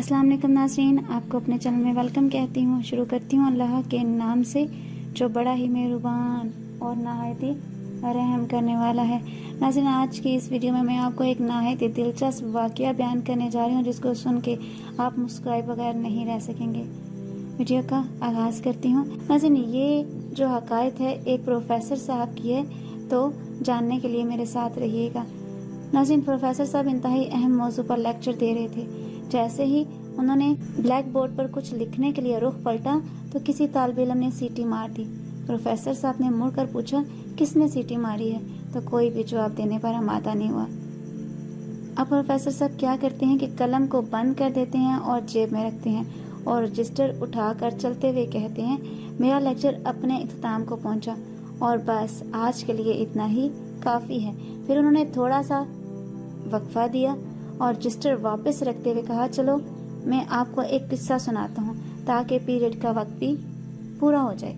अस्सलाम वालेकुम नाज़रीन, आपको अपने चैनल में वेलकम कहती हूँ। शुरू करती हूँ अल्लाह के नाम से जो बड़ा ही मेहरबान और नहायत ही रहम करने वाला है। नाज़रीन, आज की इस वीडियो में मैं आपको एक नहायत ही दिलचस्प वाक़या बयान करने जा रही हूँ जिसको सुन के आप मुस्कुराए बगैर नहीं रह सकेंगे। वीडियो का आगाज़ करती हूँ। नाज़रीन, ये जो हकायत है एक प्रोफेसर साहब की है, तो जानने के लिए मेरे साथ रहिएगा। नाज़रीन, प्रोफेसर साहब इंतहाई अहम मौजू पर लेक्चर दे रहे थे। जैसे ही उन्होंने ब्लैक बोर्ड पर कुछ लिखने के लिए रुख पलटा तो किसी तालिब इल्म ने सीटी मार दी। प्रोफेसर साहब ने मुड़कर पूछा, किसने सीटी मारी है? तो कोई भी जवाब देने पर आमादा नहीं हुआ। अब प्रोफेसर साहब क्या करते हैं कि कलम को बंद कर देते हैं और जेब में रखते हैं और रजिस्टर उठाकर चलते हुए कहते हैं, मेरा लेक्चर अपने इख्तिताम को पहुंचा और बस आज के लिए इतना ही काफ़ी है। फिर उन्होंने थोड़ा सा वक्फा दिया और रजिस्टर वापस रखते हुए कहा, चलो मैं आपको एक किस्सा सुनाता हूँ ताकि पीरियड का वक्त भी पूरा हो जाए।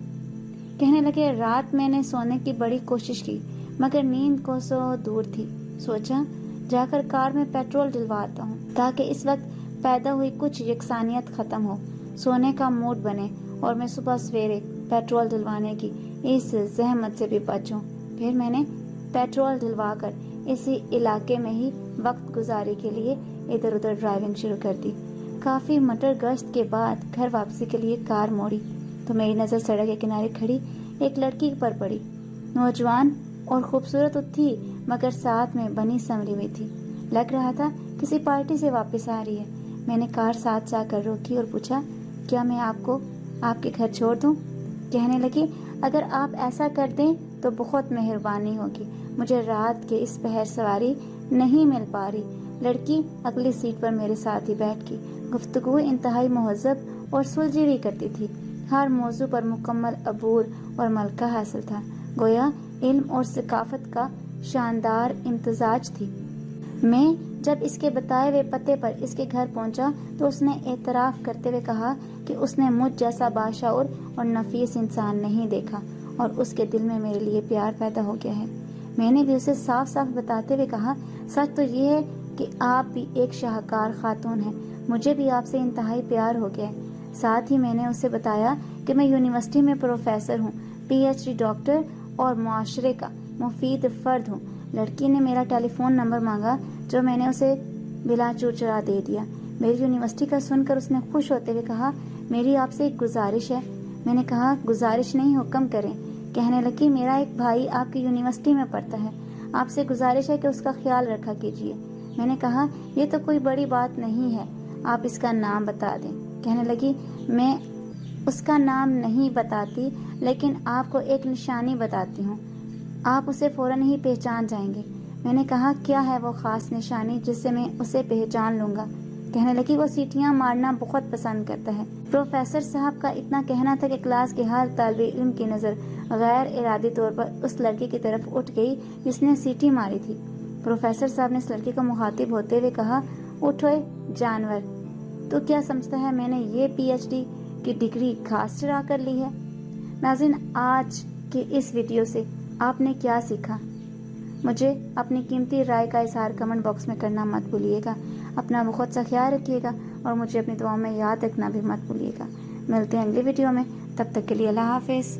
कहने लगे, रात मैंने सोने की बड़ी कोशिश की मगर नींद को सो दूर थी। सोचा जाकर कार में पेट्रोल डलवाता हूँ ताकि इस वक्त पैदा हुई कुछ यकसानियत ख़त्म हो, सोने का मूड बने और मैं सुबह सवेरे पेट्रोल डलवाने की इस जहमत से भी बचूँ। फिर मैंने पेट्रोल डलवा कर इसी इलाके में ही वक्त गुजारी के लिए इधर उधर ड्राइविंग शुरू कर दी। काफ़ी मटर गश्त के बाद घर वापसी के लिए कार मोड़ी तो मेरी नज़र सड़क के किनारे खड़ी एक लड़की पर पड़ी। नौजवान और खूबसूरत तो थी मगर साथ में बनी संवरी हुई थी। लग रहा था किसी पार्टी से वापस आ रही है। मैंने कार साथ जाकर रोकी और पूछा, क्या मैं आपको आपके घर छोड़ दूं? कहने लगी, अगर आप ऐसा कर दें तो बहुत मेहरबानी होगी, मुझे रात के इस पहर सवारी नहीं मिल पा रही। लड़की अगली सीट पर मेरे साथ ही बैठ गई। गुफ्तगू इंतहाई महज़ब और सुलझी हुई करती थी। हर मौजू पर मुकम्मल अबूर और मलका हासिल था। गोया इल्म और सकाफत का शानदार इम्तजाज थी। मैं जब इसके बताए हुए पते पर इसके घर पहुंचा तो उसने एतराफ़ करते हुए कहा कि उसने मुझ जैसा बाशऊर और नफीस इंसान नहीं देखा और उसके दिल में मेरे लिए प्यार पैदा हो गया है। मैंने भी उसे साफ साफ बताते हुए कहा, सच तो ये है कि आप भी एक शाहकार खातून हैं, मुझे भी आपसे इंतहाई प्यार हो गया है। साथ ही मैंने उसे बताया कि मैं यूनिवर्सिटी में प्रोफेसर हूँ, PhD डॉक्टर और मुआशरे का मुफीद फर्द हूँ। लड़की ने मेरा टेलीफोन नंबर मांगा जो मैंने उसे बिला चूचरा दे दिया। मेरी यूनिवर्सिटी का सुनकर उसने खुश होते हुए कहा, मेरी आपसे एक गुजारिश है। मैंने कहा, गुजारिश नहीं, हुक्म करें। कहने लगी, मेरा एक भाई आपकी यूनिवर्सिटी में पढ़ता है, आपसे गुजारिश है कि उसका ख्याल रखा कीजिए। मैंने कहा, ये तो कोई बड़ी बात नहीं है, आप इसका नाम बता दें। कहने लगी, मैं उसका नाम नहीं बताती लेकिन आपको एक निशानी बताती हूँ, आप उसे फौरन ही पहचान जाएंगे। मैंने कहा, क्या है वो ख़ास निशानी जिससे मैं उसे पहचान लूँगा? कहने लगी, वो सीटियाँ मारना बहुत पसंद करता है। प्रोफेसर साहब का इतना कहना था कि क्लास के हर तालिब इल्म की नज़र गैर इरादी तौर पर उस लड़की की तरफ उठ गई जिसने सीटी मारी थी। प्रोफेसर साहब ने इस लड़की को मुखातिब होते हुए कहा, उठो जानवर, तो क्या समझता है मैंने ये PhD की डिग्री खास चुरा कर ली है? नाज़रीन, आज की इस वीडियो से आपने क्या सीखा? मुझे अपनी कीमती राय का इज़हार कमेंट बॉक्स में करना मत भूलिएगा। अपना बहुत सा ख्याल रखिएगा और मुझे अपनी दुआओं में याद रखना भी मत भूलिएगा। मिलते हैं अगली वीडियो में, तब तक के लिए अल्लाह हाफिज़।